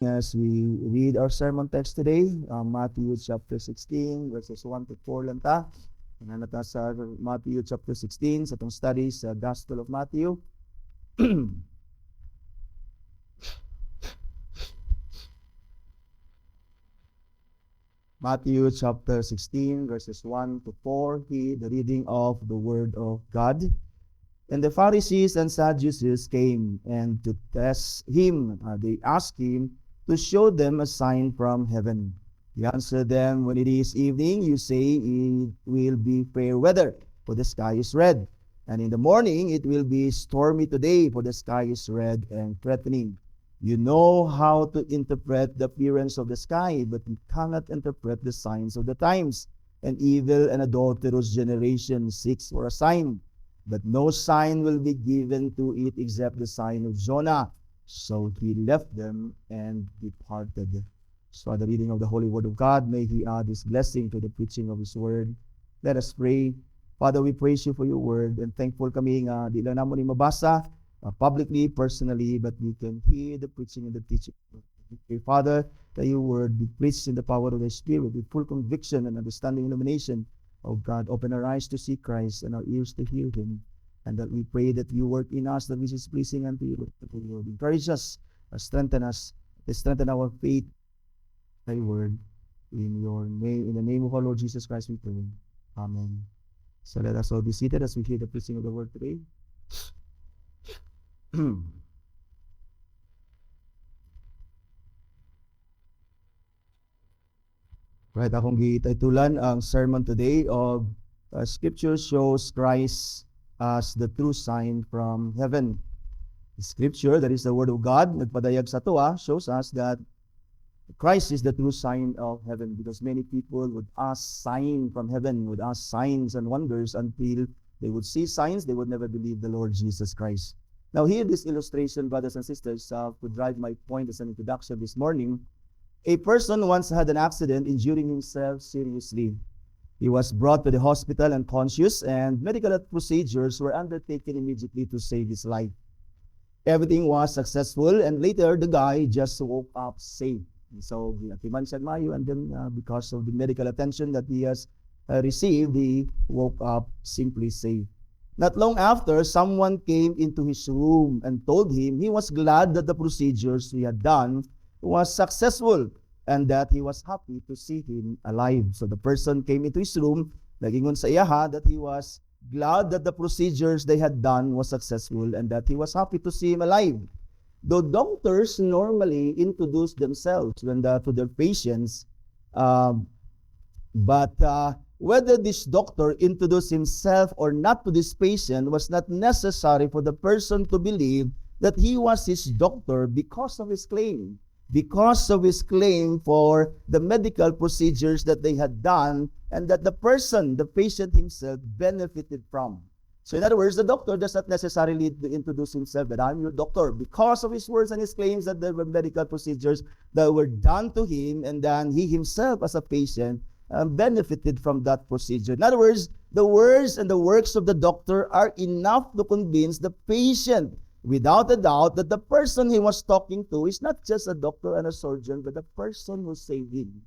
As we read our sermon text today, Matthew chapter 16, verses 1 to 4 lang ta. Ano ta sa Matthew chapter 16 sa itong study sa Gospel of Matthew. Matthew chapter 16, verses 1 to 4, the reading of the Word of God. And the Pharisees and Sadducees came, and to test him, they asked him to show them a sign from heaven. He answered them, when it is evening, you say it will be fair weather, for the sky is red. And in the morning, it will be stormy today, for the sky is red and threatening. You know how to interpret the appearance of the sky, but you cannot interpret the signs of the times. An evil and adulterous generation seeks for a sign, but no sign will be given to it except the sign of Jonah. So he left them and departed. So the reading of the Holy Word of God, may He add His blessing to the preaching of His Word. Let us pray. Father, we praise You for Your Word, and thankful kami nga di lang namon ni mabasa publicly, personally, but we can hear the preaching and the teaching. We pray, Father, that Your Word be preached in the power of the Spirit with full conviction and understanding illumination. Oh God, open our eyes to see Christ and our ears to hear Him. And that we pray that You work in us that which is pleasing unto You. That You will encourage us, strengthen our faith, Thy Word. In Your name, in the name of our Lord Jesus Christ, we pray. Amen. So let us all be seated as we hear the preaching of the Word today. Right, akong gititulan ang sermon today of Scripture shows Christ as the true sign from heaven. The Scripture, that is the Word of God, nagpadayag sa tuwa, shows us that Christ is the true sign of heaven, because many people would ask sign from heaven, would ask signs and wonders until they would see signs, they would never believe the Lord Jesus Christ. Now here, this illustration, brothers and sisters, would drive my point as an introduction this morning. A person once had an accident, injuring himself seriously. He was brought to the hospital unconscious, and medical procedures were undertaken immediately to save his life. Everything was successful, and later the guy just woke up safe. And so, and then because of the medical attention that he has received, he woke up simply safe. Not long after, someone came into his room and told him he was glad that the procedures he had done was successful, and that he was happy to see him alive. So the person came into his room, nagingon sa iyaha that he was glad that the procedures they had done was successful and that he was happy to see him alive. Though doctors normally introduce themselves to their patients, but whether this doctor introduced himself or not to this patient was not necessary for the person to believe that he was his doctor because of his claim. Because of his claim for the medical procedures that they had done and that the person, the patient himself, benefited from. So in other words, the doctor does not necessarily introduce himself that I'm your doctor because of his words and his claims that there were medical procedures that were done to him, and then he himself as a patient benefited from that procedure. In other words, the words and the works of the doctor are enough to convince the patient without a doubt that the person he was talking to is not just a doctor and a surgeon, but the person who saved him.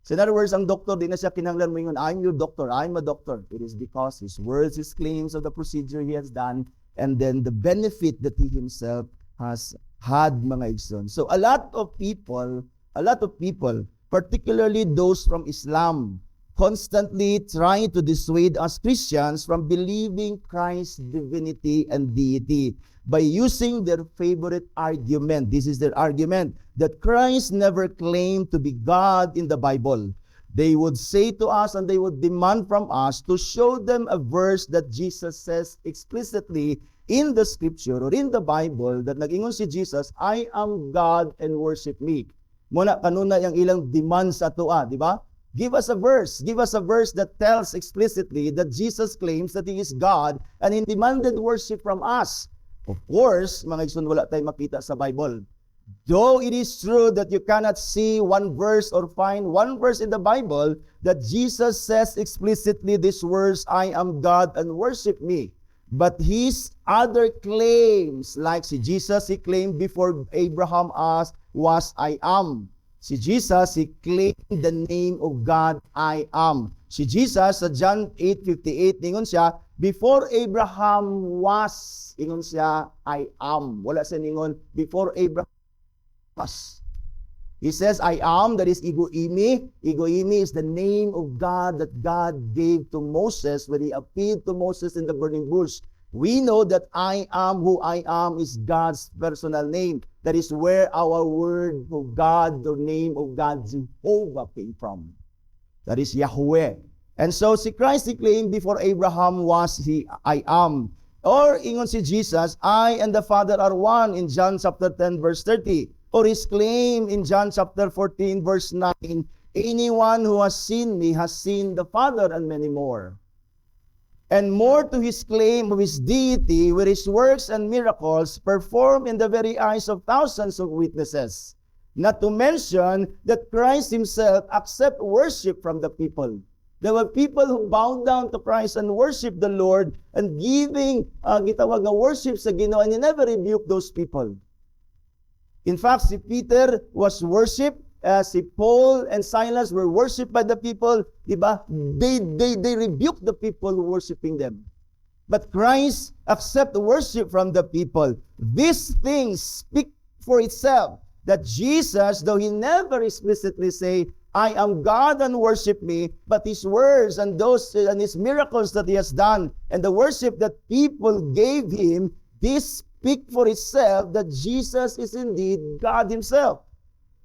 So in other words, ang doctor, di na siya kinanglan mo yun, I'm your doctor, I'm a doctor. It is because his words, his claims of the procedure he has done, and then the benefit that he himself has had, mga igsoon. So a lot of people, particularly those from Islam, constantly trying to dissuade us Christians from believing Christ's divinity and deity by using their favorite argument. This is their argument, that Christ never claimed to be God in the Bible. They would say to us and they would demand from us to show them a verse that Jesus says explicitly in the Scripture or in the Bible that nag-ingon si Jesus, I am God and worship me. Muna kanuna yung ilang demands ato di ba? Give us a verse that tells explicitly that Jesus claims that He is God and He demanded worship from us. Of course, mga igsoon, wala tayong makita sa Bible. Though it is true that you cannot see one verse or find one verse in the Bible that Jesus says explicitly this words, I am God and worship me. But his other claims, like si Jesus, he claimed before Abraham was I am. Si Jesus, he claimed the name of God, I am. Si Jesus, sa John 8:58, ingon siya, before Abraham was, ingon siya, I am. Wala siya ningon, before Abraham was. He says, I am, that is ego eimi. Ego eimi is the name of God that God gave to Moses when he appeared to Moses in the burning bush. We know that I am who I am is God's personal name. That is where our word of God, the name of God, Jehovah, came from. That is Yahweh. And so si Christ he claimed before Abraham was he, I am. Or ingon si Jesus, I and the Father are one in John chapter 10 verse 30. Or his claim in John chapter 14 verse 9, anyone who has seen me has seen the Father and many more. And more to his claim of his deity, where his works and miracles performed in the very eyes of thousands of witnesses. Not to mention that Christ himself accepted worship from the people. There were people who bowed down to Christ and worshiped the Lord and giving gitawag na worship sa Ginoo, and he never rebuked those people. In fact, si Peter was worshipped, si Paul and Silas were worshipped by the people, diba? They rebuked the people who worshiping them. But Christ accepted worship from the people. These things speak for itself, that Jesus, though he never explicitly say, I am God and worship me, but his words and his miracles that he has done and the worship that people gave him, this speak for itself that Jesus is indeed God himself.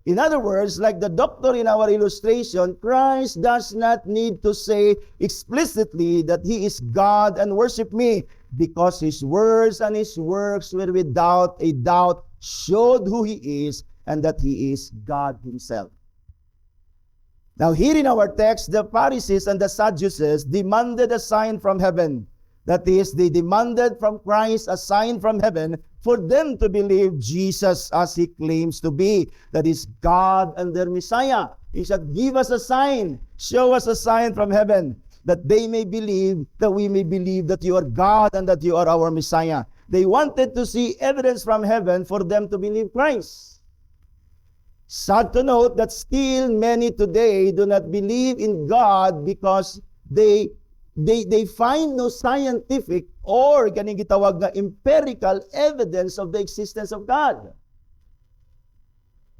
In other words, like the doctor in our illustration, Christ does not need to say explicitly that he is God and worship me, because his words and his works were without a doubt showed who he is and that he is God himself. Now here in our text, the Pharisees and the Sadducees demanded a sign from heaven. That is, they demanded from Christ a sign from heaven for them to believe Jesus as he claims to be. That is God and their Messiah. He said, give us a sign. Show us a sign from heaven, that they may believe, that we may believe that you are God and that you are our Messiah. They wanted to see evidence from heaven for them to believe Christ. Sad to note that still many today do not believe in God because they find no scientific or ganing gitawag na empirical evidence of the existence of God.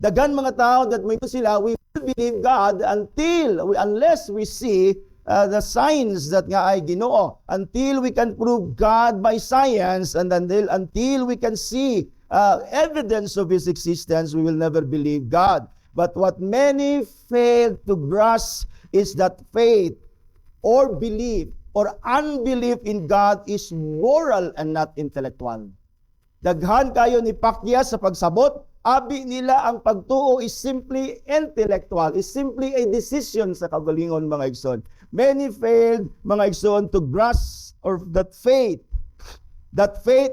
Dagan mga tao that may sila, we will believe God unless we see the signs that nga ay Ginoo, until we can prove God by science, and until we can see evidence of his existence, we will never believe God. But what many fail to grasp is that faith or belief or unbelief in God is moral and not intellectual. Daghan kayo ni Pakya sa pagsabot, abi nila ang pagtuo is simply intellectual, is simply a decision sa kagalingon mga igsoon. Many failed mga igsoon to grasp or that faith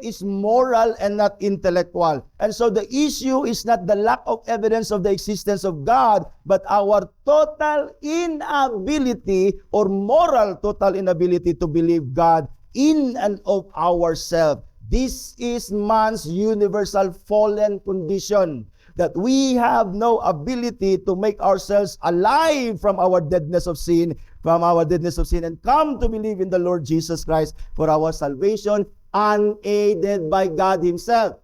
is moral and not intellectual. And so the issue is not the lack of evidence of the existence of God, but our total inability or moral total inability to believe God in and of ourselves. This is man's universal fallen condition, that we have no ability to make ourselves alive from our deadness of sin, and come to believe in the Lord Jesus Christ for our salvation, unaided by God himself.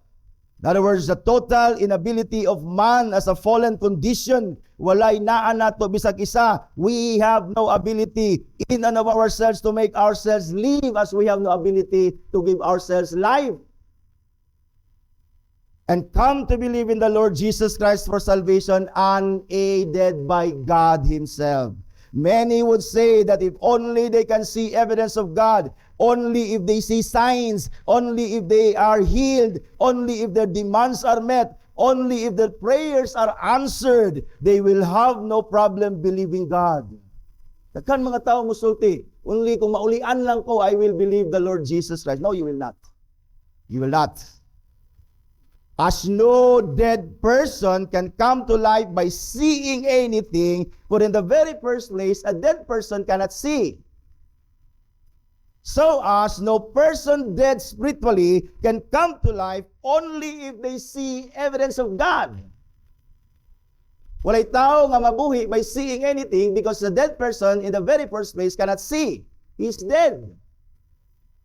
In other words, the total inability of man as a fallen condition, walay naa nato bisag isa. We have no ability in and of ourselves to make ourselves live, as we have no ability to give ourselves life. And come to believe in the Lord Jesus Christ for salvation, unaided by God himself. Many would say that if only they can see evidence of God, only if they see signs, only if they are healed, only if their demands are met, only if their prayers are answered, they will have no problem believing God. Daghan mga tao musulti, only kung maulian lang ko, I will believe the Lord Jesus Christ. No, you will not. You will not. As no dead person can come to life by seeing anything, for in the very first place, a dead person cannot see. So as no person dead spiritually can come to life only if they see evidence of God. Walay tao nga mabuhi by seeing anything because the dead person in the very first place cannot see. He's dead.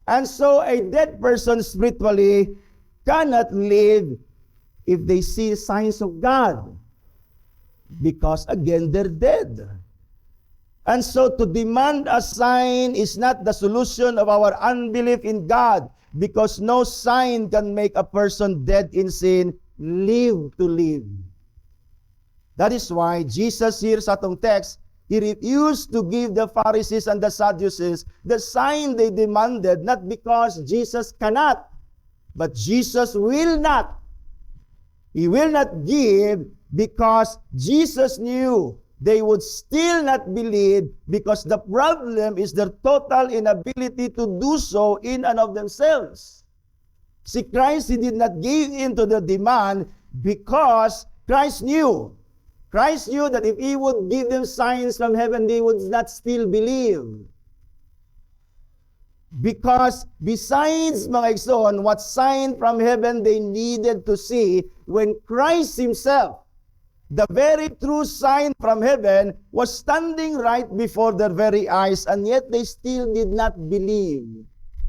And so a dead person spiritually cannot live if they see signs of God. Because again, they're dead. And so to demand a sign is not the solution of our unbelief in God, because no sign can make a person dead in sin live to live. That is why Jesus here sa atong text, He refused to give the Pharisees and the Sadducees the sign they demanded, not because Jesus cannot, but Jesus will not. He will not give because Jesus knew they would still not believe, because the problem is their total inability to do so in and of themselves. See, Christ, He did not give in to the demand because Christ knew. Christ knew that if He would give them signs from heaven, they would not still believe. Because besides, mga igsoon, what sign from heaven they needed to see when Christ Himself, the very true sign from heaven, was standing right before their very eyes, and yet they still did not believe.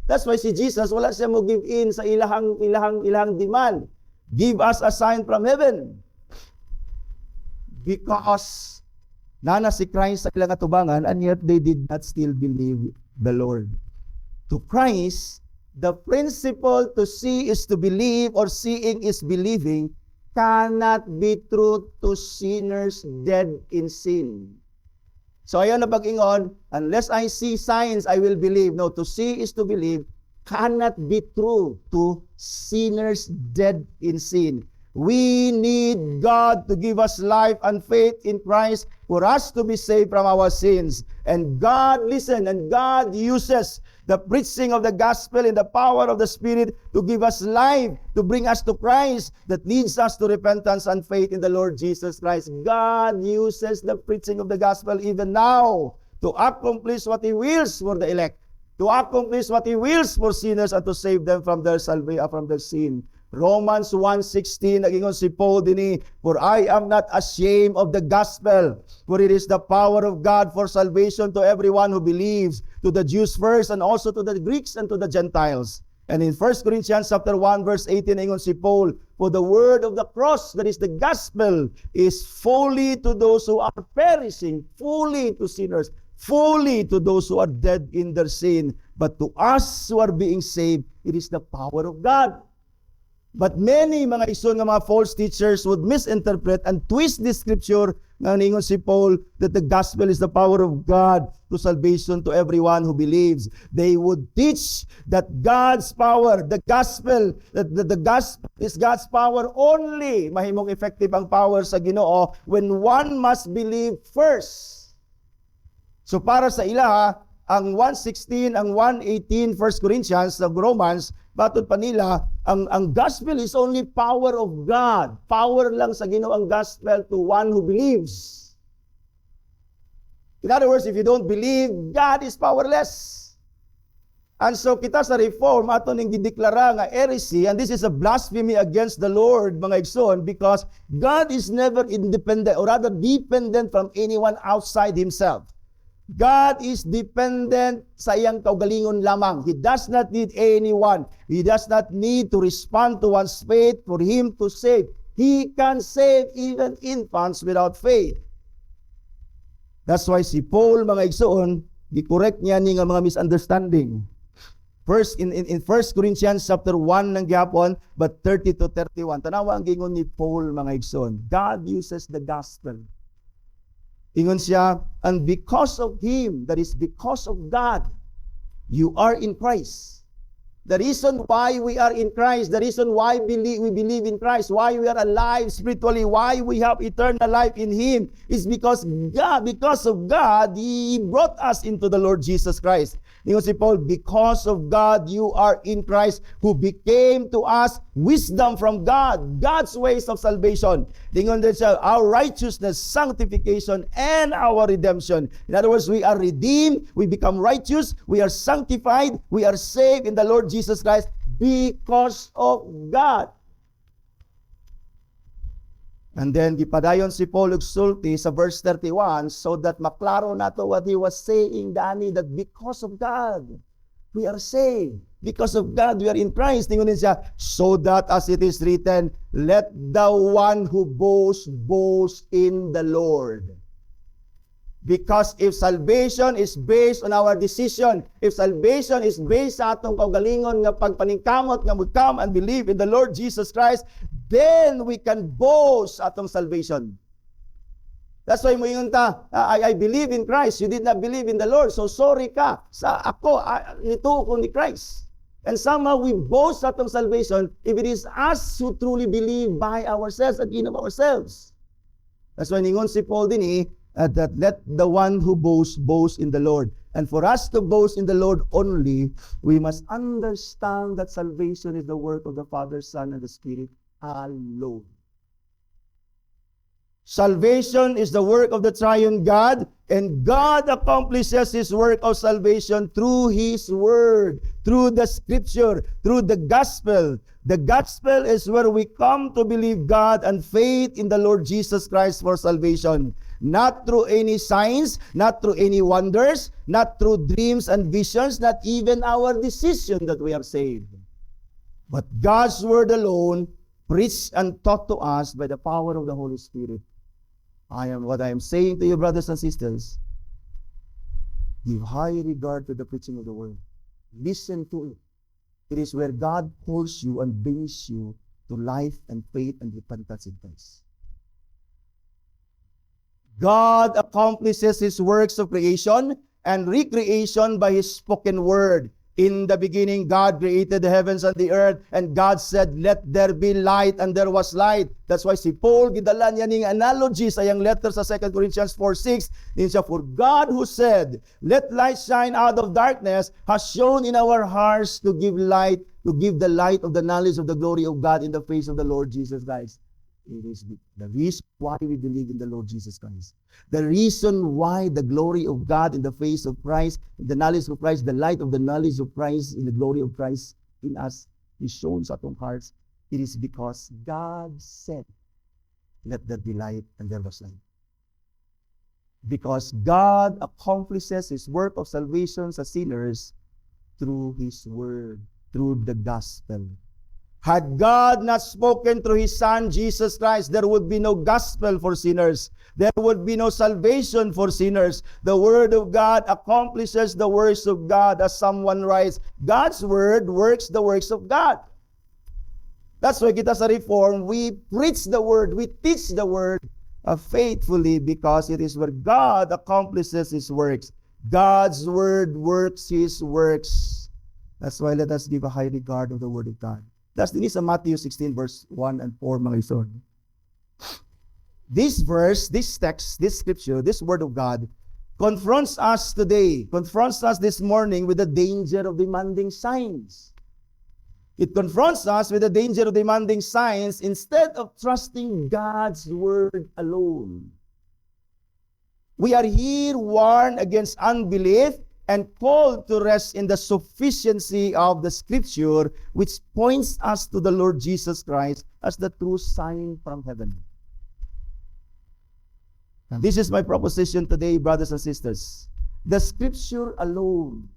That's why si Jesus, wala siya mo give in sa ilahang demand. Give us a sign from heaven. Because nana si Christ sa ilang atubangan, and yet they did not still believe the Lord. To Christ, the principle to see is to believe, or seeing is believing, cannot be true to sinners dead in sin. So ayan na pag-ingon, unless I see signs, I will believe. No, to see is to believe, cannot be true to sinners dead in sin. We need God to give us life and faith in Christ for us to be saved from our sins. And God, listen, and God uses the preaching of the gospel in the power of the Spirit to give us life, to bring us to Christ, that leads us to repentance and faith in the Lord Jesus Christ. God uses the preaching of the gospel even now to accomplish what He wills for the elect, to accomplish what He wills for sinners, and to save them from their salvation, from their sin. Romans 1:16, nagingon si Paul dinhi, for I am not ashamed of the gospel, for it is the power of God for salvation to everyone who believes, to the Jews first, and also to the Greeks and to the Gentiles. And in 1 Corinthians chapter 1 verse 18, nagingon si Paul, for the word of the cross, that is the gospel, is fully to those who are perishing, fully to sinners, fully to those who are dead in their sin. But to us who are being saved, it is the power of God. But many mga ison nga mga false teachers would misinterpret and twist this scripture nga ningon si Paul that the gospel is the power of God to salvation to everyone who believes. They would teach that God's power, the gospel, that the gospel is God's power only. Mahimong effective ang power sa Ginoo when one must believe first. So para sa ila, ang 1:16, ang 1:18, 1 Corinthians, ng Romans, batod pa nila, ang gospel is only power of God. Power lang sa Ginoo ang gospel to one who believes. In other words, if you don't believe, God is powerless. And so kita sa Reform, ato ning gideklara nga heresy, and this is a blasphemy against the Lord, mga igsoon, because God is never independent, or rather dependent from anyone outside Himself. God is dependent sa iyang kaugalingon lamang. He does not need anyone. He does not need to respond to one's faith for Him to save. He can save even infants without faith. That's why si Paul, mga igsoon, di-correct niya ni nga mga misunderstanding. First, in 1 Corinthians chapter 1 ng gihapon, but 30 to 31. Tanawa ang gingon ni Paul, mga igsoon. God uses the gospel. Ingon siya, and because of Him, that is because of God, you are in Christ. The reason why we are in Christ, the reason why we believe in Christ, why we are alive spiritually, why we have eternal life in Him, is because of God, He brought us into the Lord Jesus Christ. Ingon si Paul, because of God, you are in Christ, who became to us wisdom from God, God's ways of salvation. Ingon din siya, our righteousness, sanctification, and our redemption. In other words, we are redeemed, we become righteous, we are sanctified, we are saved in the Lord Jesus Christ because of God. And then, gipadayon si Paul ug sulti sa verse 31 so that maklaro nato what he was saying, Dani, that because of God, we are saved. Because of God, we are in Christ. Tingunin siya, so that as it is written, let the one who boasts, boast in the Lord. Because if salvation is based on our decision, if salvation is based sa atong kaugalingon nga pagpaningkamot nga mag-come and believe in the Lord Jesus Christ, then we can boast atong salvation. That's why mo yun ta, I believe in Christ, you did not believe in the Lord, so sorry ka. Sa ako, nito ko ni Christ. And somehow we boast atong salvation if it is us who truly believe by ourselves and in of ourselves. That's why ningon si Paul din that let the one who boasts, boast in the Lord. And for us to boast in the Lord only, we must understand that salvation is the work of the Father, Son, and the Spirit alone. Salvation is the work of the triune God, and God accomplishes His work of salvation through His Word, through the Scripture, through the Gospel. The Gospel is where we come to believe God and faith in the Lord Jesus Christ for salvation. Not through any signs, not through any wonders, not through dreams and visions, not even our decision that we are saved. But God's Word alone, preached and taught to us by the power of the Holy Spirit. What I am saying to you, brothers and sisters, give high regard to the preaching of the Word. Listen to it. It is where God calls you and brings you to life and faith and repentance in Christ. God accomplishes His works of creation and recreation by His spoken word. In the beginning, God created the heavens and the earth, and God said, let there be light, and there was light. That's why si Paul, gidala niya ning analogy sa iyang letter sa 2 Corinthians 4:6. Din siya, for God who said, let light shine out of darkness, has shown in our hearts to give light, to give the light of the knowledge of the glory of God in the face of the Lord Jesus Christ. It is the reason why we believe in the Lord Jesus Christ. The reason why the glory of God in the face of Christ, the knowledge of Christ, the light of the knowledge of Christ in the glory of Christ in us is shown sa atong hearts. It is because God said, let there be light, and there was light. Because God accomplishes His work of salvation sa sinners through His Word, through the Gospel. Had God not spoken through His Son, Jesus Christ, there would be no gospel for sinners. There would be no salvation for sinners. The Word of God accomplishes the works of God, as someone writes. God's Word works the works of God. That's why kita sa Reform, we preach the Word, we teach the Word faithfully, because it is where God accomplishes His works. God's Word works His works. That's why let us give a high regard of the Word of God. That's din sa Matthew 16 verse 1 and 4, mga ison. This verse, this text, this scripture, this Word of God confronts us today, confronts us this morning with the danger of demanding signs. It confronts us with the danger of demanding signs instead of trusting God's Word alone. We are here warned against unbelief and called to rest in the sufficiency of the Scripture, which points us to the Lord Jesus Christ as the true sign from heaven. And this is my proposition today, brothers and sisters. The Scripture alone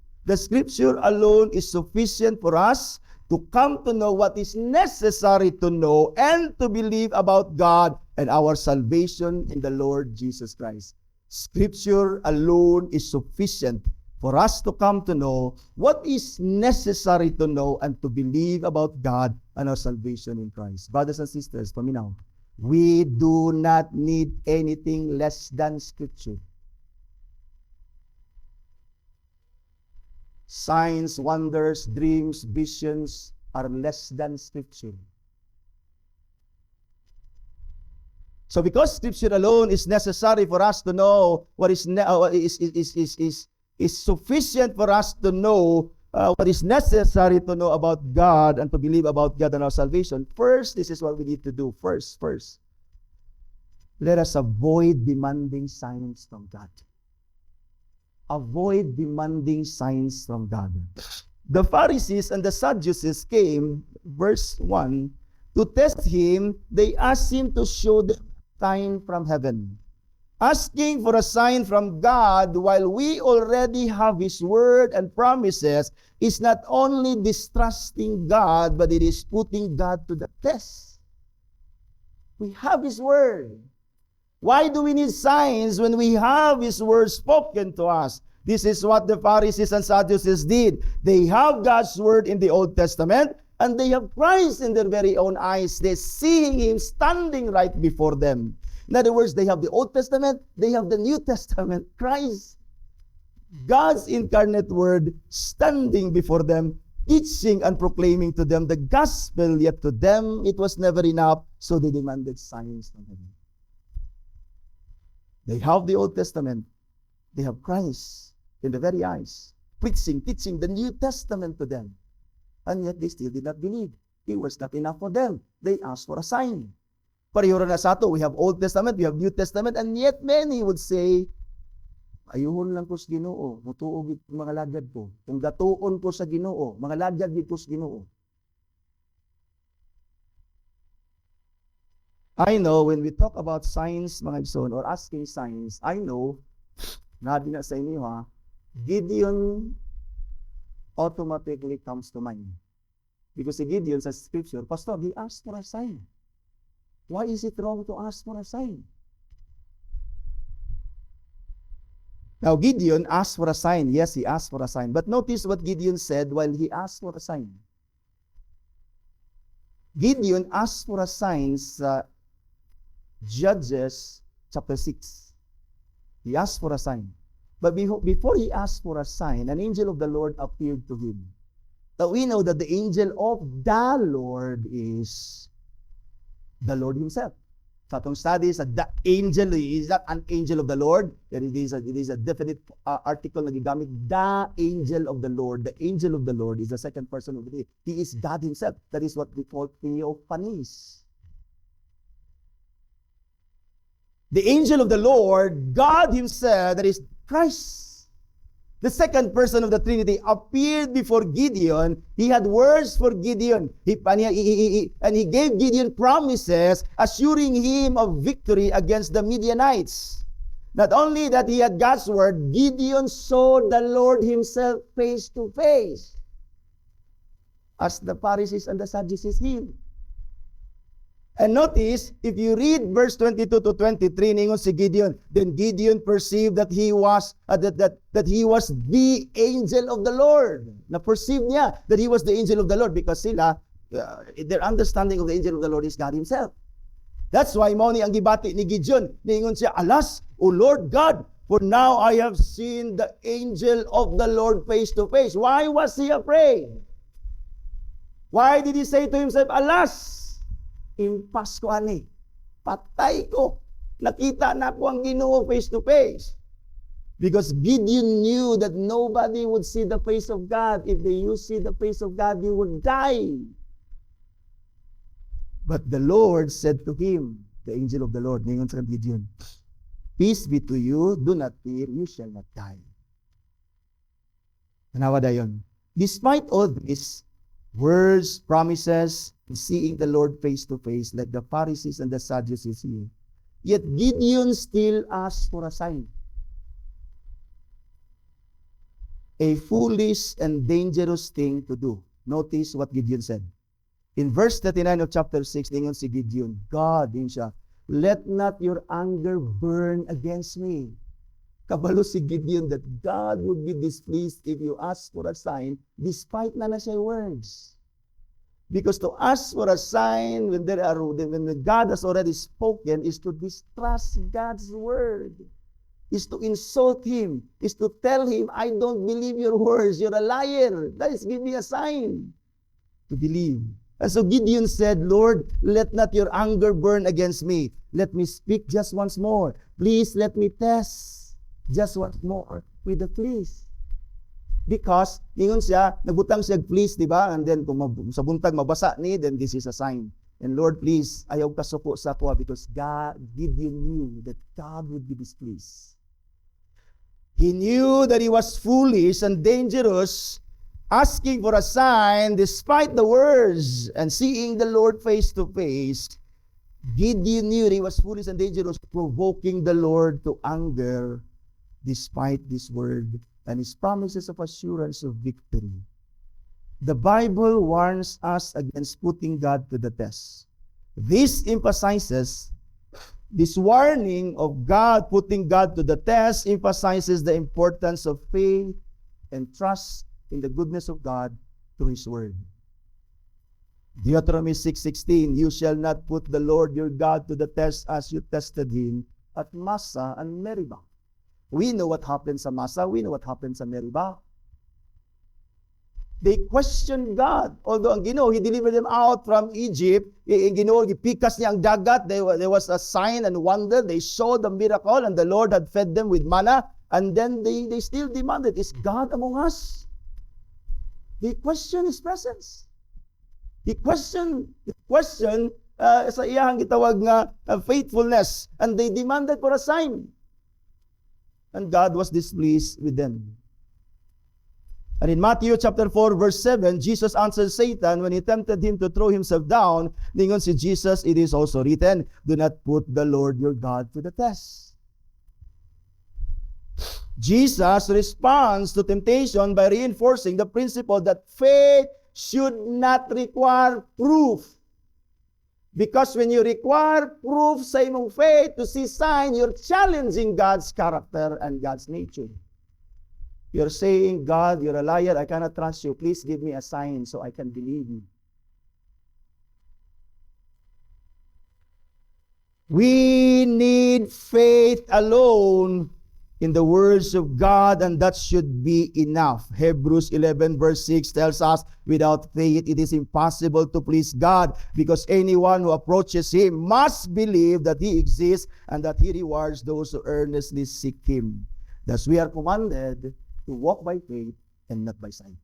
is sufficient for us to come to know what is necessary to know and to believe about God and our salvation in the Lord Jesus Christ. Scripture alone is sufficient for us to come to know what is necessary to know and to believe about God and our salvation in Christ. Brothers and sisters, paminaw, we do not need anything less than Scripture. signs, wonders, dreams, visions are less than Scripture. So because Scripture alone is necessary for us to know what is sufficient for us to know what is necessary to know about God and to believe about God and our salvation, first, this is what we need to do. First, let us avoid demanding signs from God. Avoid demanding signs from God. The Pharisees and the Sadducees came, verse 1, to test him. They asked him to show them a sign from heaven. Asking for a sign from God while we already have His word and promises is not only distrusting God, but it is putting God to the test. We have His word. Why do we need signs when we have His word spoken to us? This is what the Pharisees and Sadducees did. They have God's word in the Old Testament, and they have Christ in their very own eyes. They're seeing Him standing right before them. In other words, they have the Old Testament, they have the New Testament, Christ, God's incarnate word, standing before them, teaching and proclaiming to them the gospel, yet to them it was never enough, so they demanded signs from heaven. They have the Old Testament, they have Christ in the very eyes, preaching, teaching the New Testament to them, and yet they still did not believe. It was not enough for them. They asked for a sign. Pareho na sa ato, we have Old Testament, we have New Testament, and yet many would say, ayuhon lang ko sa Ginoo, mutuo gid mga lagad ko. Kung datuon ko sa Ginoo, mga lagad gid ko sa Ginoo. I know when we talk about signs, mga ibson, or asking signs, I know, nabi na sa inyo ha, Gideon automatically comes to mind. Because si Gideon sa scripture, Pastor, he asked for a sign. Why is it wrong to ask for a sign? Now, Gideon asked for a sign. Yes, he asked for a sign. But notice what Gideon said while he asked for a sign. Gideon asked for a sign sa Judges chapter 6. He asked for a sign. But before he asked for a sign, an angel of the Lord appeared to him. Now, we know that the angel of the Lord is the Lord Himself. Sa atong studies, the angel is not an angel of the Lord. It is a definite article na gigamit. The angel of the Lord. The angel of the Lord is the second person of the Trinity. He is God Himself. That is what we call theophanies. The angel of the Lord, God Himself, that is Christ, the second person of the Trinity, appeared before Gideon. He had words for Gideon. And he gave Gideon promises, assuring him of victory against the Midianites. Not only that he had God's word, Gideon saw the Lord Himself face to face, as the Pharisees and the Sadducees did. And notice, if you read verse 22 to 23, ningon si Gideon, then Gideon perceived that he was that he was the angel of the Lord. Na-perceive niya that he was the angel of the Lord because sila, their understanding of the angel of the Lord is God Himself. That's why mo ni ang gibati ni Gideon, ningon siya, alas, O Lord God, for now I have seen the angel of the Lord face to face. Why was he afraid? Why did he say to himself, alas, impas ko ani, patay ko, nakita na ko ang Ginoo face to face. Because Gideon knew that nobody would see the face of God. If you see the face of God, you would die. But the Lord said to him, the angel of the Lord, ningon sa Gideon, peace be to you, do not fear, you shall not die. Tanawa dayon. Despite all this, words, promises, seeing the Lord face to face, like the Pharisees and the Sadducees here, yet Gideon still asked for a sign. A foolish and dangerous thing to do. Notice what Gideon said. In verse 39 of chapter 6, ningon si Gideon, God, din siya, let not your anger burn against me. Kabalo si Gideon that God would be displeased if you ask for a sign despite na siya words. Because to ask for a sign when God has already spoken is to distrust God's word. is to insult him, is to tell him, I don't believe your words, you're a liar. That is, give me a sign to believe. And so Gideon said, Lord, let not your anger burn against me. Let me speak just once more. Please let me test just once more with the fleece. Because, ingon siya, nagbutang siya fleece, di ba? And then, kung sa buntag mabasa ni, then this is a sign. And Lord, please, ayaw kasuko sa kuha because Gideon knew that God would be displeased. He knew that he was foolish and dangerous, asking for a sign despite the words and seeing the Lord face to face. Gideon knew he was foolish and dangerous, provoking the Lord to anger despite this word and his promises of assurance of victory. The Bible warns us against putting God to the test. This emphasizes, this warning of God putting God to the test emphasizes the importance of faith and trust in the goodness of God through His Word. Deuteronomy 6:16, you shall not put the Lord your God to the test as you tested Him at Massa and Meribah. We know what happened sa Massa, we know what happened sa Meribah. They questioned God. Although ang Ginoo, He delivered them out from Egypt. Ang Ginoo, gipikas niya ang dagat. There was a sign and wonder. They saw the miracle and the Lord had fed them with manna. And then they still demanded, is God among us? They questioned His presence. They questioned sa iyang gitawag nga faithfulness. And they demanded for a sign. And God was displeased with them. And in Matthew chapter 4 verse 7, Jesus answered Satan when he tempted him to throw himself down. Ningon si Jesus, it is also written, do not put the Lord your God to the test. Jesus responds to temptation by reinforcing the principle that faith should not require proof. Because when you require proof sa imong faith to see sign, you're challenging God's character and God's nature. You're saying, God, you're a liar. I cannot trust you. Please give me a sign so I can believe you. We need faith alone in the words of God, and that should be enough. Hebrews 11 verse 6 tells us, without faith it is impossible to please God, because anyone who approaches Him must believe that He exists and that He rewards those who earnestly seek Him. Thus we are commanded to walk by faith and not by sight.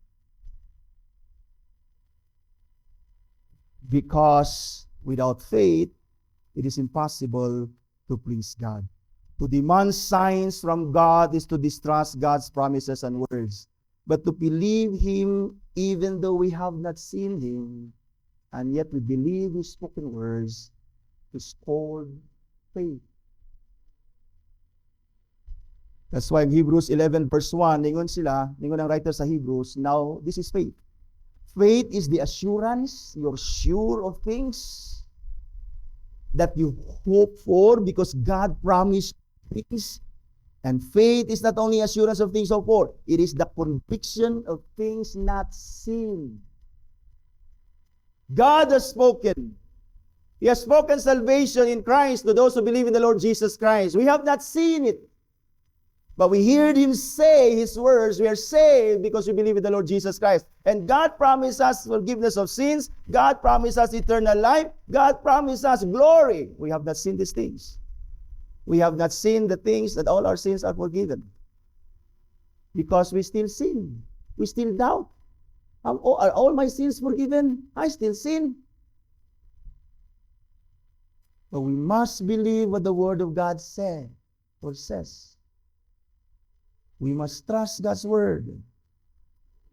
Because without faith, it is impossible to please God. To demand signs from God is to distrust God's promises and words. But to believe Him even though we have not seen Him, and yet we believe His spoken words, is called faith. That's why in Hebrews 11 verse 1, ningon ang writer sa Hebrews, now this is faith. Faith is the assurance, you're sure of things that you hope for because God promised things. And faith is not only assurance of things hoped for, it is the conviction of things not seen. God has spoken. He has spoken salvation in Christ to those who believe in the Lord Jesus Christ. We have not seen it, but we heard Him say His words. We are saved because we believe in the Lord Jesus Christ. And God promised us forgiveness of sins. God promised us eternal life. God promised us glory. We have not seen these things. We have not seen the things that all our sins are forgiven. Because we still sin. We still doubt. Are all my sins forgiven? I still sin. But we must believe what the Word of God said or says. We must trust God's Word.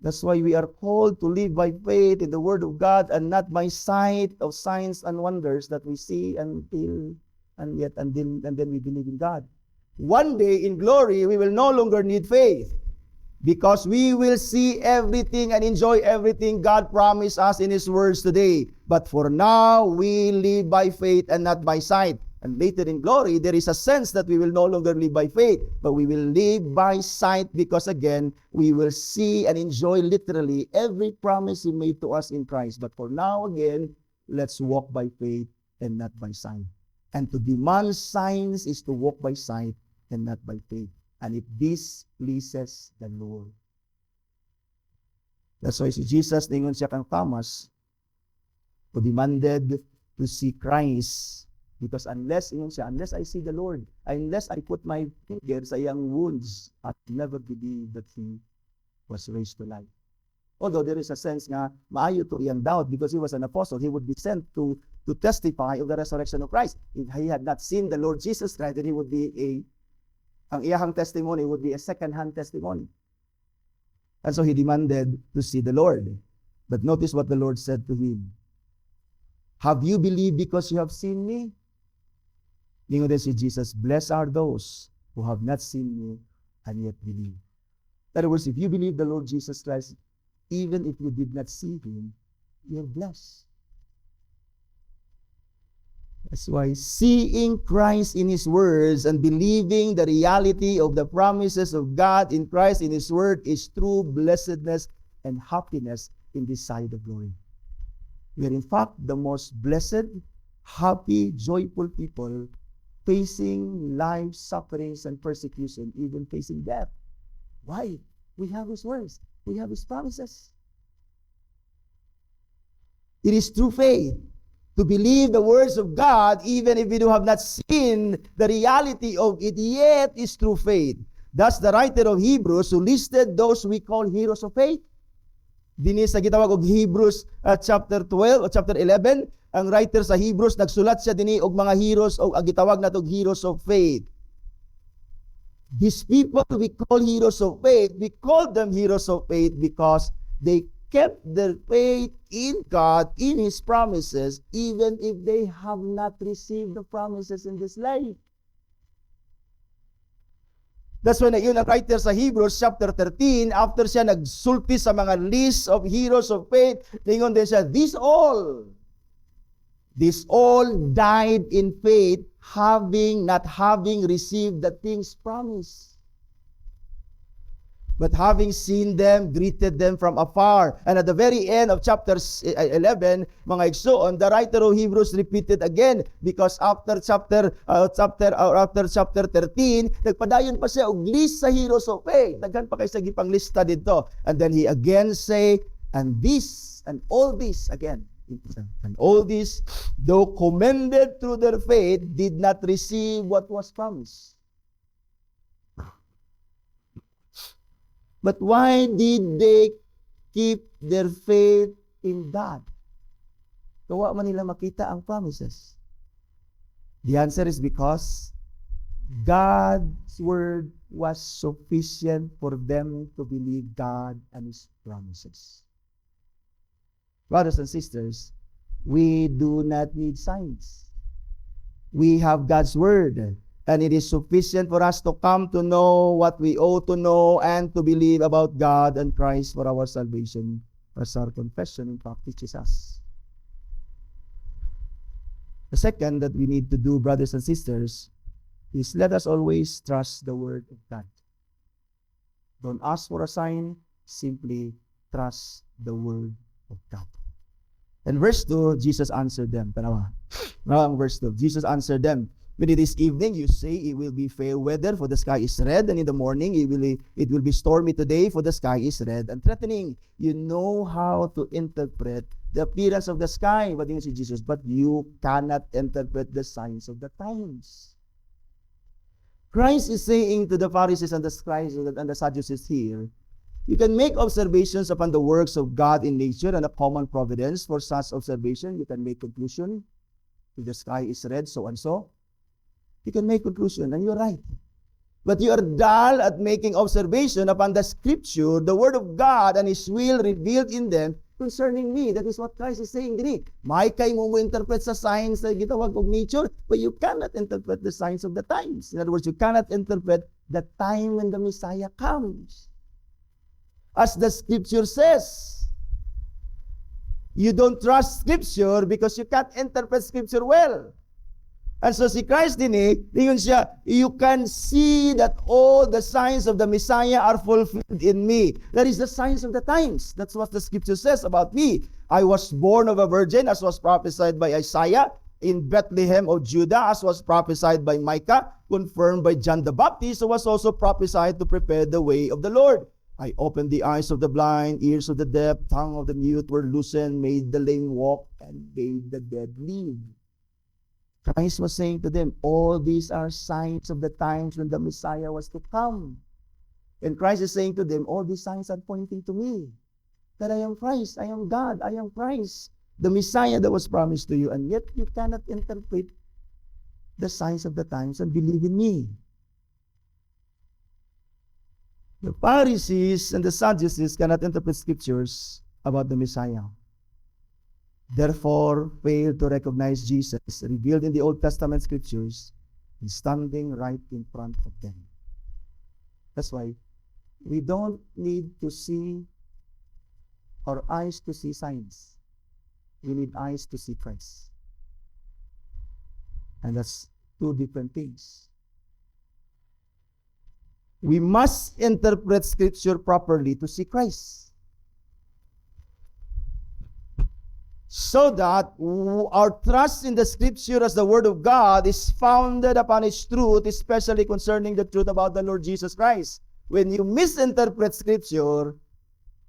That's why we are called to live by faith in the Word of God and not by sight of signs and wonders that we see and feel, and then we believe in God. One day in glory, we will no longer need faith because we will see everything and enjoy everything God promised us in His words today. But for now, we live by faith and not by sight. And later in glory, there is a sense that we will no longer live by faith, but we will live by sight because again, we will see and enjoy literally every promise He made to us in Christ. But for now, again, let's walk by faith and not by sight. And to demand signs is to walk by sight and not by faith. And if this pleases the Lord. That's why si Jesus, ningon siya kang Thomas, who demanded to see Christ. Because unless I see the Lord, unless I put my finger sa iyang wounds, I'll never believe that he was raised to life. Although there is a sense nga, maayo to iyang doubt because he was an apostle, he would be sent to testify of the resurrection of Christ. If he had not seen the Lord Jesus Christ, then he would be ang iyahang testimony would be a second-hand testimony. And so he demanded to see the Lord. But notice what the Lord said to him. Have you believed because you have seen me? Ningon din si Jesus, blessed are those who have not seen me and yet believe. In other words, if you believe the Lord Jesus Christ, even if you did not see him, you're blessed. That's why seeing Christ in his words and believing the reality of the promises of God in Christ in his word is true blessedness and happiness in this side of glory. We are in fact the most blessed, happy, joyful people facing life, sufferings, and persecution, even facing death. Why? We have his words. We have his promises. It is true faith to believe the words of God, even if we do have not seen the reality of it yet, is true faith. Thus, the writer of Hebrews, who listed those we call heroes of faith, dinis sa gitawag og Hebrews chapter 12 o chapter 11, ang writer sa Hebrews nagsulat siya dinhi og mga heroes o ang gitawag natong heroes of faith. These people we call heroes of faith, we call them heroes of faith because they kept their faith in God, in his promises, even if they have not received the promises in this life. That's why yun ang writer sa Hebrews chapter 13, after siya nagsulti sa mga list of heroes of faith, lingon din siya, these all died in faith, not having received the things promised, but having seen them, greeted them from afar. And at the very end of chapter 11, mga igsoon, the writer of Hebrews repeated again, because after chapter 13, nagpadayon pa siya og list sa heroes of faith. Daghan pa kay sa gipang lista dito. And then he again say, and all this, though commended through their faith, did not receive what was promised. But why did they keep their faith in God? Kawa man nila makita ang promises. The answer is because God's word was sufficient for them to believe God and his promises. Brothers and sisters, we do not need signs. We have God's word, and it is sufficient for us to come to know what we ought to know and to believe about God and Christ for our salvation, as our confession in fact teaches us. The second that we need to do, brothers and sisters, is let us always trust the word of God. Don't ask for a sign, simply trust the word of God. And verse 2, Jesus answered them. Tanawa. Now ang verse 2. Jesus answered them, when it is evening, you say it will be fair weather, for the sky is red, and in the morning it will be stormy today, for the sky is red and threatening. You know how to interpret the appearance of the sky, but si Jesus, but you cannot interpret the signs of the times. Christ is saying to the Pharisees and the scribes and the Sadducees here, you can make observations upon the works of God in nature and a common providence. For such observation, you can make conclusion. If the sky is red, so and so, you can make conclusion, and you're right. But you are dull at making observation upon the Scripture, the Word of God, and His will revealed in them concerning me. That is what Christ is saying diri. May kay mo interpret sa signs na gitawag og nature, but you cannot interpret the signs of the times. In other words, you cannot interpret the time when the Messiah comes. As the Scripture says, you don't trust Scripture because you can't interpret Scripture well. And so si Christ dingon siya, you can see that all the signs of the Messiah are fulfilled in me. That is the signs of the times. That's what the Scripture says about me. I was born of a virgin, as was prophesied by Isaiah, in Bethlehem of Judah, as was prophesied by Micah, confirmed by John the Baptist, who was also prophesied to prepare the way of the Lord. I opened the eyes of the blind, ears of the deaf, tongue of the mute were loosened, made the lame walk, and made the dead live. Christ was saying to them, all these are signs of the times when the Messiah was to come. And Christ is saying to them, all these signs are pointing to me, that I am Christ, I am God, I am Christ, the Messiah that was promised to you, and yet you cannot interpret the signs of the times and believe in me. The Pharisees and the Sadducees cannot interpret scriptures about the Messiah. Therefore, failed to recognize Jesus revealed in the Old Testament scriptures and standing right in front of them. That's why we don't need to see our eyes to see signs. We need eyes to see Christ. And that's two different things. We must interpret scripture properly to see Christ, so that our trust in the scripture as the word of God is founded upon its truth, especially concerning the truth about the Lord Jesus Christ. When you misinterpret scripture,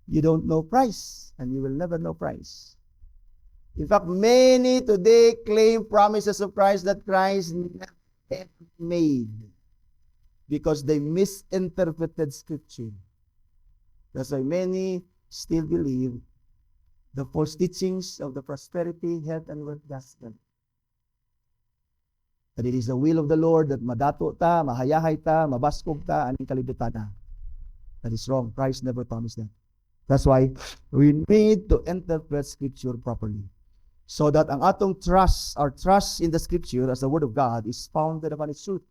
you don't know Christ, and you will never know Christ. In fact, many today claim promises of Christ that Christ never made, because they misinterpreted scripture. That's why many still believe the false teachings of the prosperity, health, and wealth gospel. That it is the will of the Lord that madato ta, mahayahay ta, mabaskog ta, aning kalibutan na. That is wrong. Christ never promised that. That's why we need to interpret scripture properly, so that ang atong trust, our trust in the scripture as the word of God, is founded upon its truth.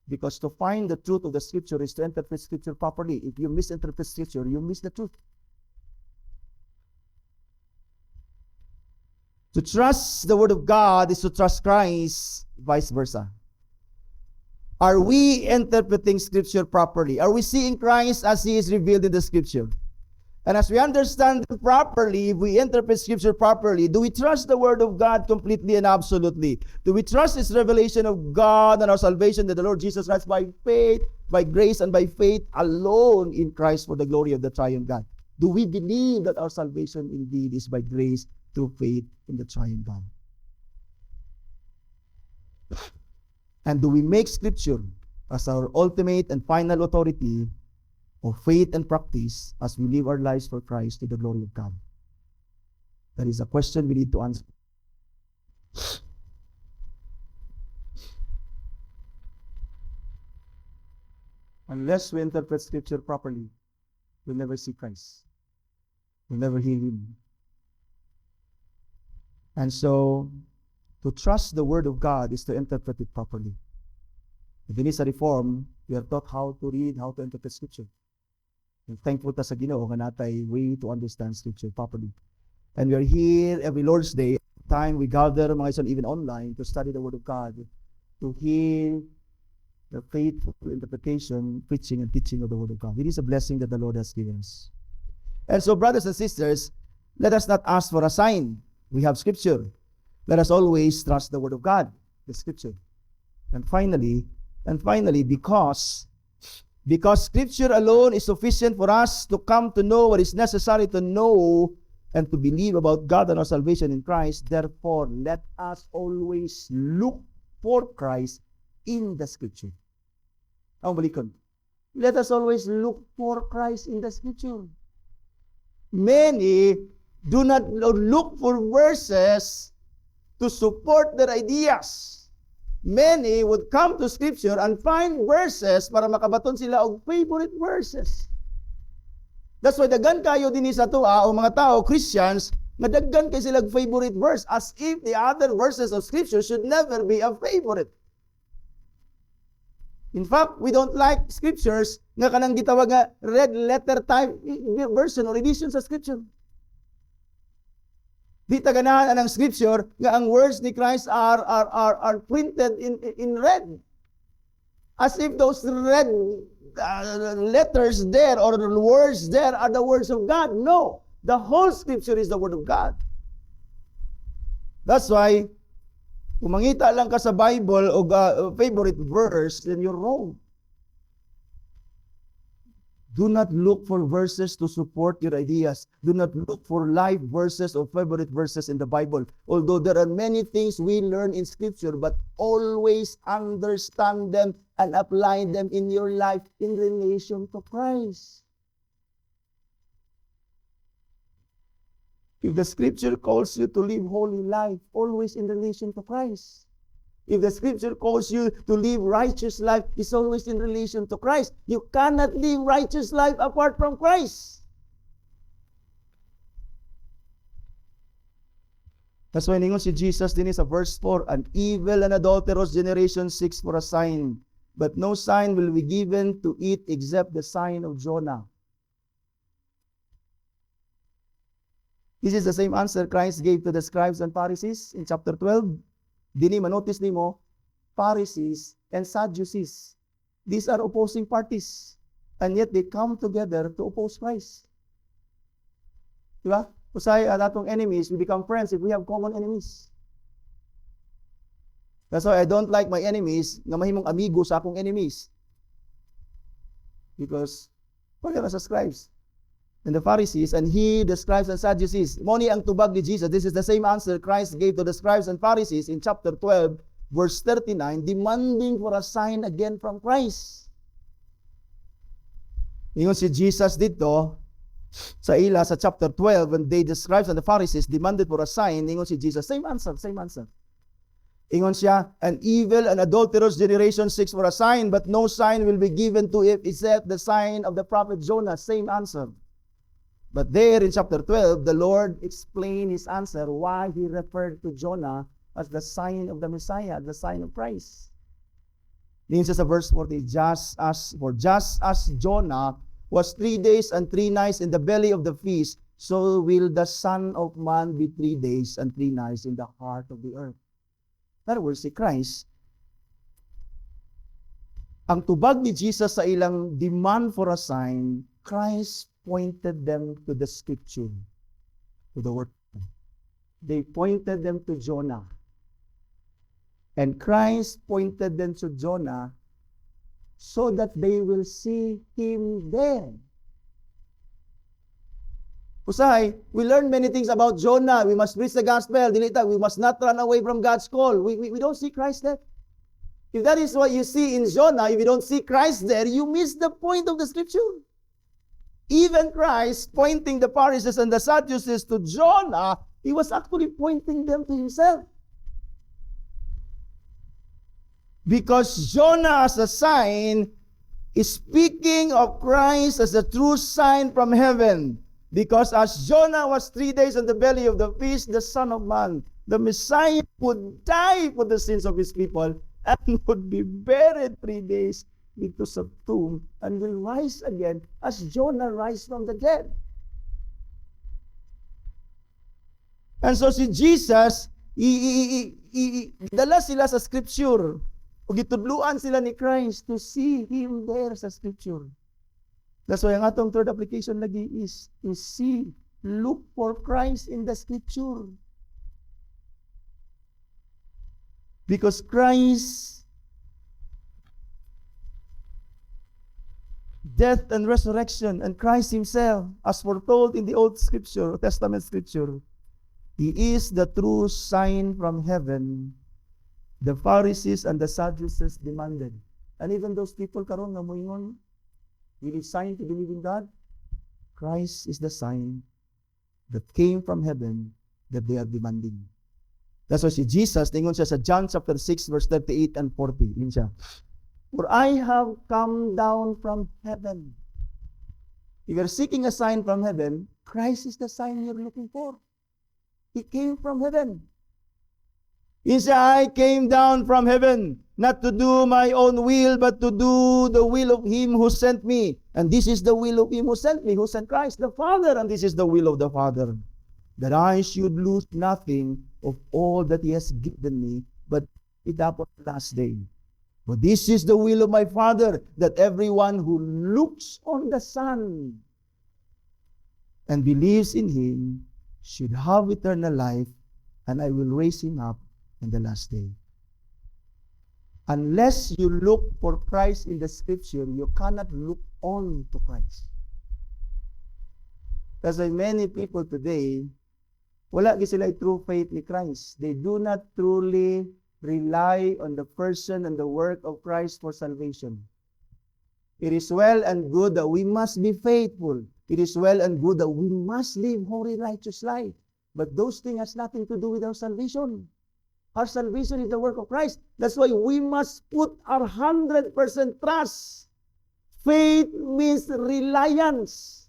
Because to find the truth of the scripture is to interpret scripture properly. If you misinterpret scripture, you miss the truth. To trust the word of God is to trust Christ, vice versa. Are we interpreting scripture properly? Are we seeing Christ as he is revealed in the scripture? And as we understand it properly, if we interpret scripture properly, do we trust the word of God completely and absolutely? Do we trust this revelation of God and our salvation that the Lord Jesus Christ by faith, by grace, and by faith alone in Christ for the glory of the triune God? Do we believe that our salvation indeed is by grace through faith in the triune God? And do we make scripture as our ultimate and final authority of faith and practice as we live our lives for Christ to the glory of God? That is a question we need to answer. Unless we interpret scripture properly, we'll never see Christ. We'll never hear him. And so, to trust the word of God is to interpret it properly. If in a reform, we are taught how to read, how to interpret scripture. And thankful ta sa Ginoo nga natay way to understand scripture properly. And we are here every Lord's Day, time we gather, mga isan, even online, to study the word of God, to hear the faithful interpretation, preaching, and teaching of the word of God. It is a blessing that the Lord has given us. And so, brothers and sisters, let us not ask for a sign. We have scripture. Let us always trust the word of God, the scripture. And finally, because scripture alone is sufficient for us to come to know what is necessary to know and to believe about God and our salvation in Christ, therefore, let us always look for Christ in the scripture. Ang balikon. Let us always look for Christ in the scripture. Many do not look for verses to support their ideas. Many would come to scripture and find verses para makabaton sila og favorite verses. That's why daghan kayo dinhi sa tuwa o mga tao, Christians, nga daghan kay sila favorite verse, as if the other verses of scripture should never be a favorite. In fact, we don't like scriptures nga kanang gitawag nga red letter type version or edition sa scripture. Di taganahan anang scripture nga ang words ni Christ are printed in red. As if those red letters there or words there are the words of God. No, the whole scripture is the word of God. That's why, kung mangita lang ka sa Bible o favorite verse, then you're wrong. Do not look for verses to support your ideas. Do not look for life verses or favorite verses in the Bible. Although there are many things we learn in Scripture, but always understand them and apply them in your life in relation to Christ. If the Scripture calls you to live holy life, always in relation to Christ. If the Scripture calls you to live righteous life, it's always in relation to Christ. You cannot live righteous life apart from Christ. That's why ningon si Jesus din sa verse 4, an evil and adulterous generation seeks for a sign, but no sign will be given to it except the sign of Jonah. This is the same answer Christ gave to the scribes and Pharisees in chapter 12. Dini manotice nimo, Pharisees and Sadducees. These are opposing parties. And yet they come together to oppose Christ. Diba? Usay atong enemies, we become friends if we have common enemies. That's why I don't like my enemies nga mahimong amigo sa akong enemies. Because, wala na sa scribes and the Pharisees, and he, the scribes and Sadducees. Moni ang tubag ni Jesus. This is the same answer Christ gave to the scribes and Pharisees in chapter 12, verse 39, demanding for a sign again from Christ. Ingon si Jesus dito, sa ila, sa chapter 12, when they, the scribes and the Pharisees, demanded for a sign, ingon si Jesus, same answer. Ingon siya, an evil and adulterous generation seeks for a sign, but no sign will be given to it except the sign of the prophet Jonah. Same answer. But there in chapter 12, the Lord explained his answer why he referred to Jonah as the sign of the Messiah, the sign of Christ. Din sa verse 40, just as Jonah was 3 days and 3 nights in the belly of the fish, so will the Son of Man be 3 days and 3 nights in the heart of the earth. In other words, si Christ, ang tubag ni Jesus sa ilang demand for a sign, Christ pointed them to the Scripture, to the Word. They pointed them to Jonah. And Christ pointed them to Jonah so that they will see him there. Usahay, we learn many things about Jonah. We must preach the gospel. We must not run away from God's call. We don't see Christ there. If that is what you see in Jonah, if you don't see Christ there, you miss the point of the Scripture. Even Christ, pointing the Pharisees and the Sadducees to Jonah, he was actually pointing them to himself. Because Jonah as a sign is speaking of Christ as a true sign from heaven. Because as Jonah was 3 days in the belly of the fish, the Son of Man, the Messiah, would die for the sins of his people and would be buried 3 days into some tomb and will rise again as Jonah rise from the dead. And so si Jesus, dala sila sa Scripture. O gitudluan sila ni Christ to see Him there sa Scripture. That's why ang atong third application lagi is to see, look for Christ in the Scripture. Because Christ death and resurrection, and Christ Himself, as foretold in the Old Scripture, Testament Scripture, He is the true sign from heaven. The Pharisees and the Sadducees demanded. And even those people karon nga moingon, we need sign to believe in God. Christ is the sign that came from heaven that they are demanding. That's why si Jesus, tingon siya sa John chapter 6, verse 38 and 40. Yun siya. For I have come down from heaven. If you're seeking a sign from heaven, Christ is the sign you're looking for. He came from heaven. He said, I came down from heaven, not to do my own will, but to do the will of Him who sent me. And this is the will of Him who sent me, who sent Christ, the Father. And this is the will of the Father, that I should lose nothing of all that He has given me, but it up on the last day. But this is the will of my Father, that everyone who looks on the Son and believes in Him should have eternal life, and I will raise him up in the last day. Unless you look for Christ in the Scripture, you cannot look on to Christ. That's why many people today, wala sila true faith in Christ. They do not truly rely on the person and the work of Christ for salvation. It is well and good that we must be faithful. It is well and good that we must live holy, righteous life. But those things has nothing to do with our salvation. Our salvation is the work of Christ. That's why we must put our 100% trust. Faith means reliance.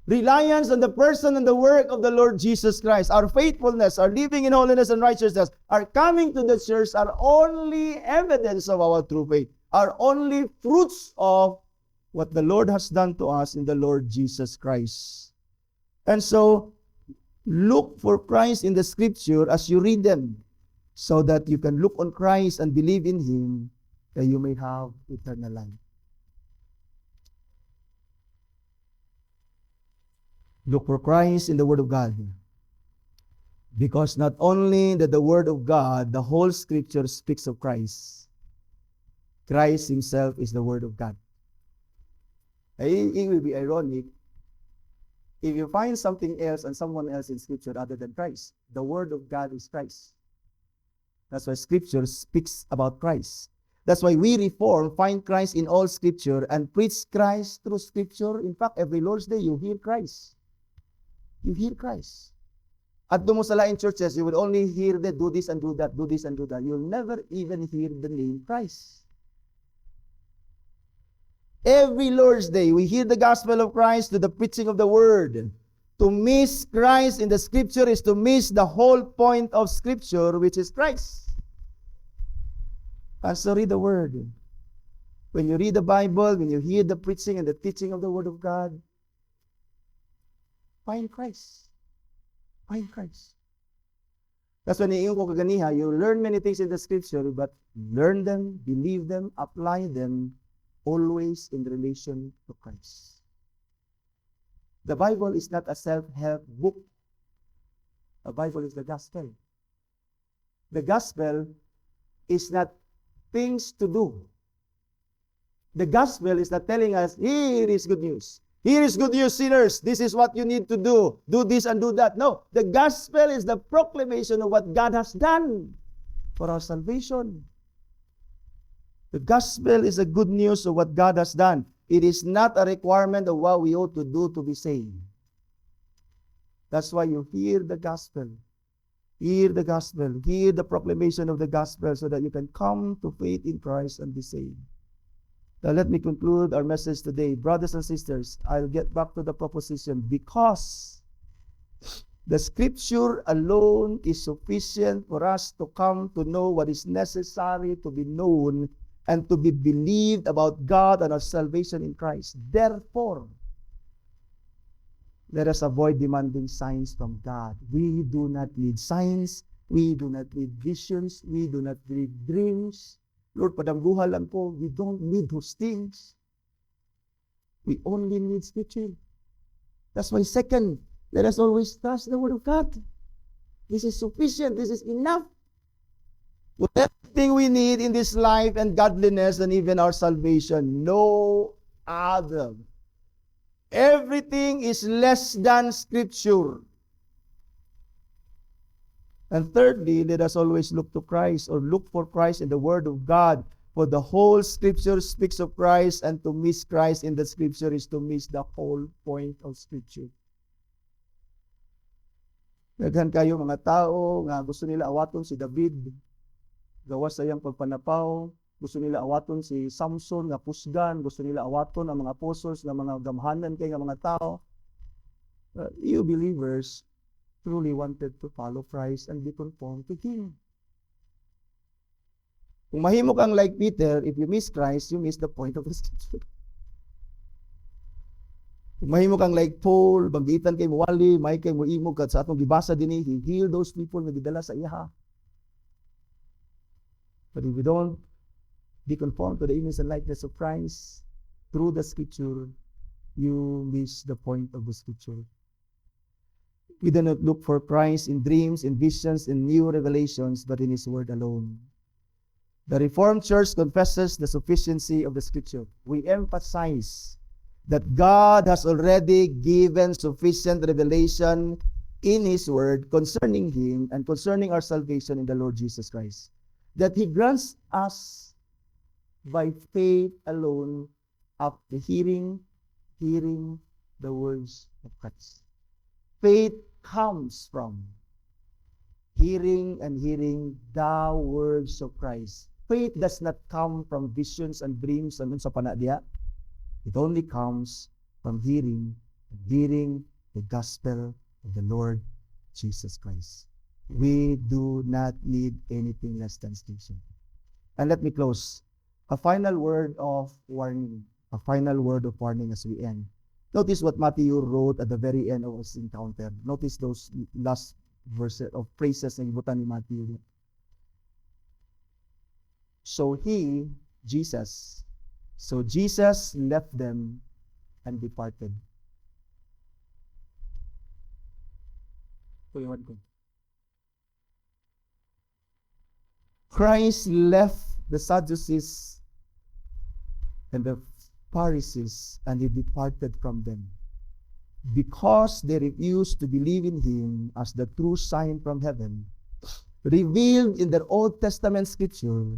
Reliance on the person and the work of the Lord Jesus Christ. Our faithfulness, our living in holiness and righteousness, our coming to the church are only evidence of our true faith, are only fruits of what the Lord has done to us in the Lord Jesus Christ. And so, look for Christ in the Scripture as you read them, so that you can look on Christ and believe in Him, that you may have eternal life. Look for Christ in the Word of God. Because not only that the Word of God, the whole Scripture speaks of Christ. Christ Himself is the Word of God. It will be ironic if you find something else and someone else in Scripture other than Christ. The Word of God is Christ. That's why Scripture speaks about Christ. That's why we Reform find Christ in all Scripture and preach Christ through Scripture. In fact, every Lord's Day, you hear Christ. You hear Christ. At the most in churches, you will only hear the do this and do that, do this and do that. You'll never even hear the name Christ. Every Lord's Day, we hear the gospel of Christ to the preaching of the word. To miss Christ in the Scripture is to miss the whole point of Scripture, which is Christ. And so read the word. When you read the Bible, when you hear the preaching and the teaching of the Word of God, find Christ. Find Christ. That's when iingon ko kaganiha, you learn many things in the Scripture, but learn them, believe them, apply them, always in relation to Christ. The Bible is not a self-help book. The Bible is the gospel. The gospel is not things to do. The gospel is not telling us, here is good news. Here is good news, sinners. This is what you need to do. Do this and do that. No, the gospel is the proclamation of what God has done for our salvation. The gospel is the good news of what God has done. It is not a requirement of what we ought to do to be saved. That's why you hear the gospel. Hear the gospel. Hear the proclamation of the gospel so that you can come to faith in Christ and be saved. Now let me conclude our message today. Brothers and sisters, I'll get back to the proposition. Because the Scripture alone is sufficient for us to come to know what is necessary to be known and to be believed about God and our salvation in Christ. Therefore, let us avoid demanding signs from God. We do not need signs. We do not need visions. We do not need dreams. Lord, padangguhan lang po. We don't need those things. We only need Scripture. That's why second, let us always trust the Word of God. This is sufficient. This is enough. Everything we need in this life and godliness and even our salvation, no other. Everything is less than Scripture. And thirdly, let us always look to Christ or look for Christ in the Word of God. For the whole Scripture speaks of Christ, and to miss Christ in the Scripture is to miss the whole point of Scripture. Daghan kayo mga tao nga gusto nila awaton si David, gawas sa iyang pagpanapaw. Gusto nila awaton si Samson nga pusgan. Gusto nila awaton ang mga apostles nga mga gamhanan kay nga mga tao. You believers truly wanted to follow Christ and be conformed to Him. Kung mahimo kang like Peter, if you miss Christ, you miss the point of the Scripture. Kung mahimo kang like Paul, bagitan kay muwali, may kay muimog kat sa atong gibasa dinhi, He healed those people nga gidala sa iya. But if we don't be conformed to the image and likeness of Christ through the Scripture, you miss the point of the Scripture. We do not look for Christ in dreams, in visions, in new revelations, but in His Word alone. The Reformed Church confesses the sufficiency of the Scripture. We emphasize that God has already given sufficient revelation in His Word concerning Him and concerning our salvation in the Lord Jesus Christ. That He grants us by faith alone after hearing the words of Christ. Faith comes from hearing and hearing the words of Christ. Faith does not come from visions and dreams and sa panadya. It only comes from hearing and hearing the gospel of the Lord Jesus Christ. We do not need anything less than station. And let me close. A final word of warning. A final word of warning as we end. Notice what Matthew wrote at the very end of his encounter. Notice those last verses of phrases na ibutan ni Matthew. So Jesus left them and departed. Christ left the Sadducees and the Pharisees, and He departed from them because they refused to believe in Him as the true sign from heaven, revealed in their Old Testament scripture,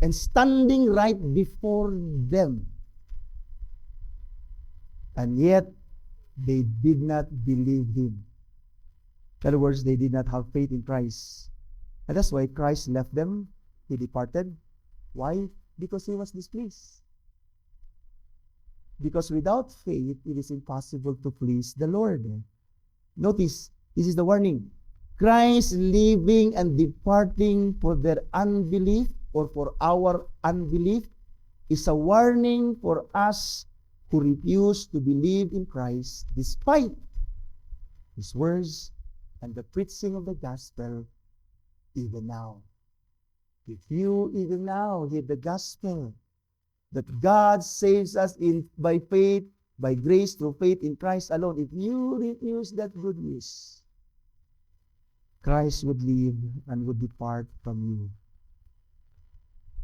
and standing right before them. And yet, they did not believe Him. In other words, they did not have faith in Christ. And that's why Christ left them. He departed. Why? Because He was displeased. Because without faith, it is impossible to please the Lord. Notice, this is the warning. Christ leaving and departing for their unbelief or for our unbelief is a warning for us who refuse to believe in Christ despite His words and the preaching of the gospel even now. If you even now hear the gospel, that God saves us by faith, by grace, through faith in Christ alone. If you refuse that good news, Christ would leave and would depart from you.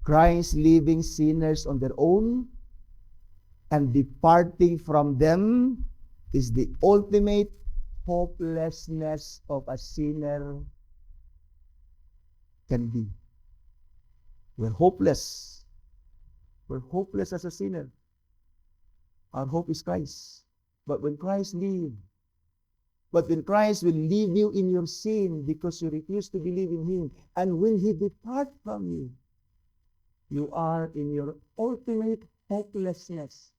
Christ leaving sinners on their own and departing from them is the ultimate hopelessness of a sinner can be. We're hopeless. We're hopeless as a sinner. Our hope is Christ. But when Christ will leave you in your sin because you refuse to believe in Him, and when He depart from you, you are in your ultimate hopelessness.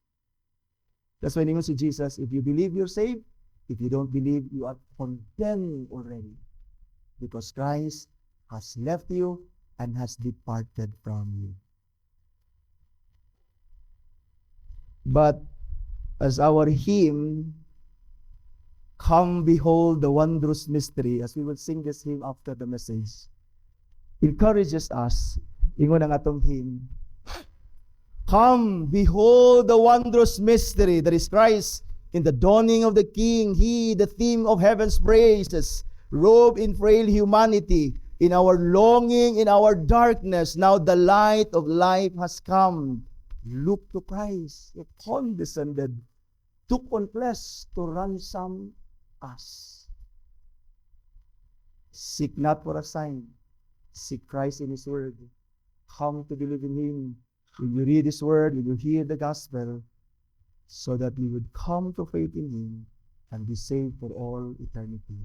That's why ningon si Jesus, if you believe, you're saved. If you don't believe, you are condemned already. Because Christ has left you and has departed from you. But as our hymn, Come Behold the Wondrous Mystery, as we will sing this hymn after the message, encourages us, ingon ang atong hymn, Come, behold the wondrous mystery that is Christ in the dawning of the King. He, the theme of heaven's praises, robed in frail humanity. In our longing, in our darkness, now the light of life has come. Look to Christ, who condescended, took on flesh to ransom us. Seek not for a sign. Seek Christ in His Word. Come to believe in Him. When you read His Word, when you hear the gospel, so that we would come to faith in Him and be saved for all eternity.